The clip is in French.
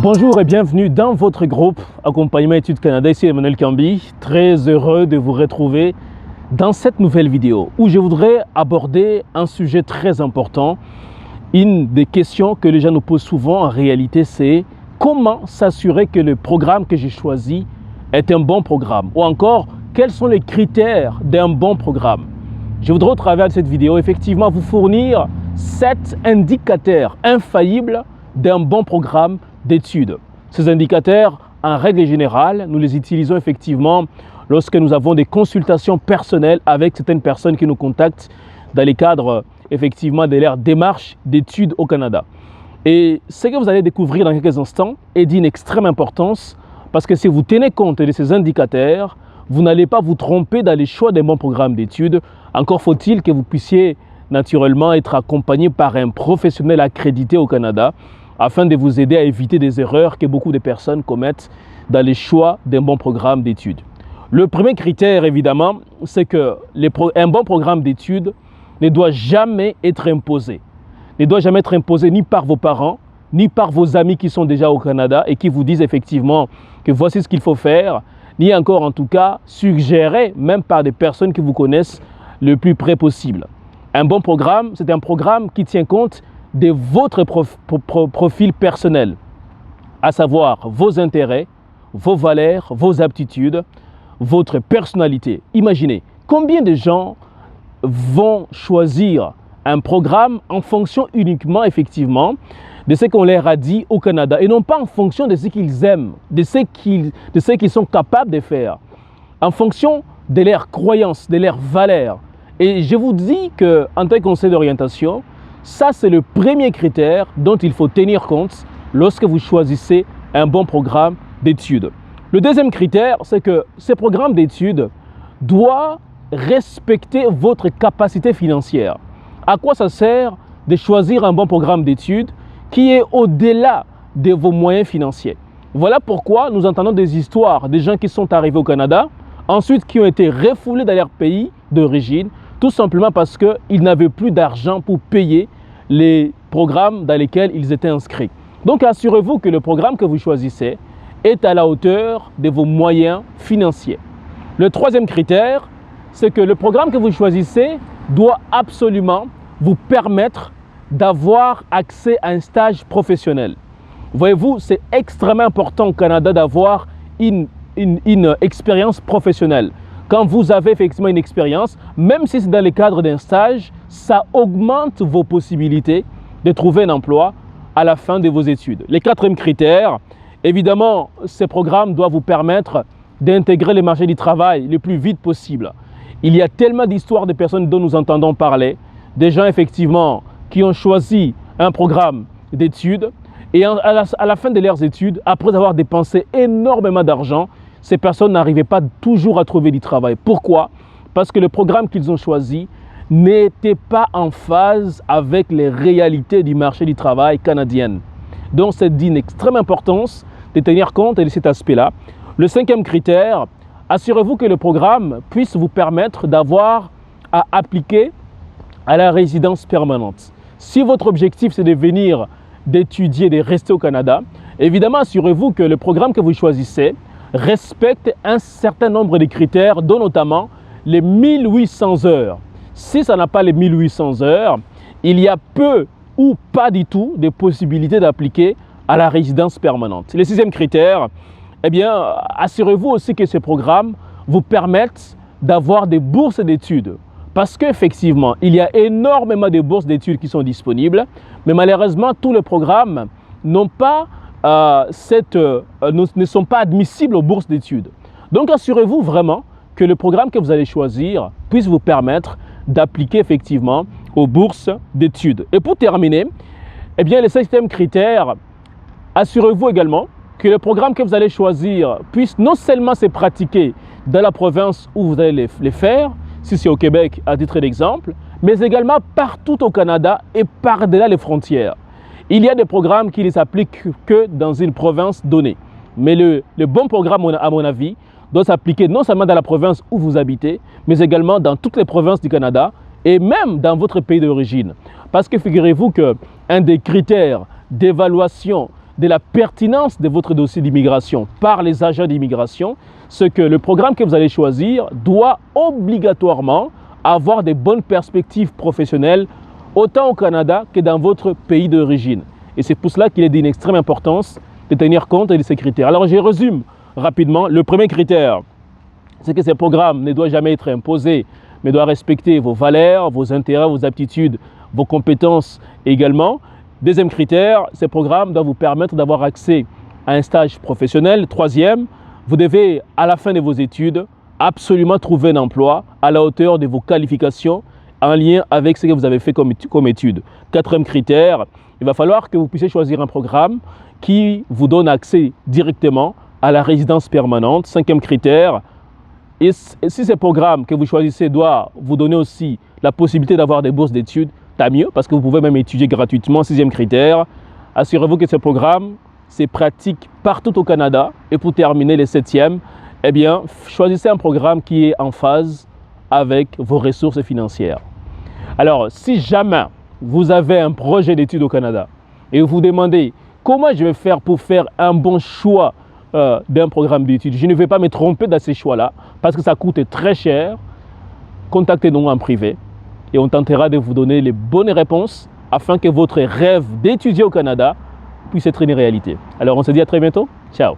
Bonjour et bienvenue dans votre groupe Accompagnement Études Canada, ici Emmanuel Cambi. Très heureux de vous retrouver dans cette nouvelle vidéo où je voudrais aborder un sujet très important. Une des questions que les gens nous posent souvent en réalité, c'est comment s'assurer que le programme que j'ai choisi est un bon programme, ou encore quels sont les critères d'un bon programme. Je voudrais au travers de cette vidéo effectivement vous fournir 7 indicateurs infaillibles d'un bon programme d'études. Ces indicateurs, en règle générale, nous les utilisons effectivement lorsque nous avons des consultations personnelles avec certaines personnes qui nous contactent dans les cadres effectivement de leur démarche d'études au Canada. Et ce que vous allez découvrir dans quelques instants est d'une extrême importance parce que si vous tenez compte de ces indicateurs, vous n'allez pas vous tromper dans les choix d'un bon programme d'études. Encore faut-il que vous puissiez naturellement être accompagné par un professionnel accrédité au Canada afin de vous aider à éviter des erreurs que beaucoup de personnes commettent dans les choix d'un bon programme d'études. Le premier critère, évidemment, c'est qu'un bon programme d'études ne doit jamais être imposé. Ne doit jamais être imposé ni par vos parents, ni par vos amis qui sont déjà au Canada et qui vous disent effectivement que voici ce qu'il faut faire, ni encore en tout cas suggéré même par des personnes qui vous connaissent le plus près possible. Un bon programme, c'est un programme qui tient compte de votre profil personnel, à savoir vos intérêts, vos valeurs, vos aptitudes, votre personnalité. Imaginez, combien de gens vont choisir un programme en fonction uniquement, effectivement, de ce qu'on leur a dit au Canada et non pas en fonction de ce qu'ils aiment, de ce qu'ils sont capables de faire, en fonction de leurs croyances, de leurs valeurs. Et je vous dis qu'en tant que conseiller d'orientation, ça, c'est le premier critère dont il faut tenir compte lorsque vous choisissez un bon programme d'études. Le deuxième critère, c'est que ce programme d'études doit respecter votre capacité financière. À quoi ça sert de choisir un bon programme d'études qui est au-delà de vos moyens financiers? Voilà pourquoi nous entendons des histoires de gens qui sont arrivés au Canada, ensuite qui ont été refoulés dans leur pays d'origine, tout simplement parce qu'ils n'avaient plus d'argent pour payer les programmes dans lesquels ils étaient inscrits. Donc assurez-vous que le programme que vous choisissez est à la hauteur de vos moyens financiers. Le troisième critère, c'est que le programme que vous choisissez doit absolument vous permettre d'avoir accès à un stage professionnel. Voyez-vous, c'est extrêmement important au Canada d'avoir une expérience professionnelle. Quand vous avez effectivement une expérience, même si c'est dans le cadre d'un stage, ça augmente vos possibilités de trouver un emploi à la fin de vos études. Le quatrième critère, évidemment, ce programme doit vous permettre d'intégrer le marché du travail le plus vite possible. Il y a tellement d'histoires de personnes dont nous entendons parler, des gens effectivement qui ont choisi un programme d'études et à la fin de leurs études, après avoir dépensé énormément d'argent, ces personnes n'arrivaient pas toujours à trouver du travail. Pourquoi? Parce que le programme qu'ils ont choisi n'était pas en phase avec les réalités du marché du travail canadien. Donc c'est d'une extrême importance de tenir compte de cet aspect-là. Le cinquième critère, assurez-vous que le programme puisse vous permettre d'avoir à appliquer à la résidence permanente. Si votre objectif c'est de venir, d'étudier, de rester au Canada, évidemment assurez-vous que le programme que vous choisissez respecte un certain nombre de critères, dont notamment les 1800 heures. Si ça n'a pas les 1800 heures, il y a peu ou pas du tout de possibilités d'appliquer à la résidence permanente. Le sixième critère, eh bien, assurez-vous aussi que ce programme vous permette d'avoir des bourses d'études. Parce qu'effectivement, il y a énormément de bourses d'études qui sont disponibles, mais malheureusement, tous les programmes n'ont pas ne sont pas admissibles aux bourses d'études. Donc assurez-vous vraiment que le programme que vous allez choisir puisse vous permettre d'appliquer effectivement aux bourses d'études. Et pour terminer, eh bien, le septième critère, assurez-vous également que le programme que vous allez choisir puisse non seulement se pratiquer dans la province où vous allez les faire, si c'est au Québec à titre d'exemple, mais également partout au Canada et par-delà les frontières. Il y a des programmes qui ne s'appliquent que dans une province donnée. Mais le bon programme, à mon avis, doit s'appliquer non seulement dans la province où vous habitez, mais également dans toutes les provinces du Canada et même dans votre pays d'origine. Parce que figurez-vous qu'un des critères d'évaluation de la pertinence de votre dossier d'immigration par les agents d'immigration, c'est que le programme que vous allez choisir doit obligatoirement avoir des bonnes perspectives professionnelles autant au Canada que dans votre pays d'origine. Et c'est pour cela qu'il est d'une extrême importance de tenir compte de ces critères. Alors je résume rapidement. Le premier critère, c'est que ce programme ne doit jamais être imposé, mais doit respecter vos valeurs, vos intérêts, vos aptitudes, vos compétences également. Deuxième critère, ce programme doit vous permettre d'avoir accès à un stage professionnel. Troisième, vous devez, à la fin de vos études, absolument trouver un emploi à la hauteur de vos qualifications en lien avec ce que vous avez fait comme études. Quatrième critère, il va falloir que vous puissiez choisir un programme qui vous donne accès directement à la résidence permanente. Cinquième critère, et si ce programme que vous choisissez doit vous donner aussi la possibilité d'avoir des bourses d'études, tant mieux, parce que vous pouvez même étudier gratuitement. Sixième critère, assurez-vous que ce programme c'est pratique partout au Canada. Et pour terminer, les septièmes, eh bien, choisissez un programme qui est en phase avec vos ressources financières. Alors, si jamais vous avez un projet d'études au Canada et vous vous demandez comment je vais faire pour faire un bon choix d'un programme d'études, je ne vais pas me tromper dans ces choix-là parce que ça coûte très cher, contactez-nous en privé et on tentera de vous donner les bonnes réponses afin que votre rêve d'étudier au Canada puisse être une réalité. Alors, on se dit à très bientôt. Ciao.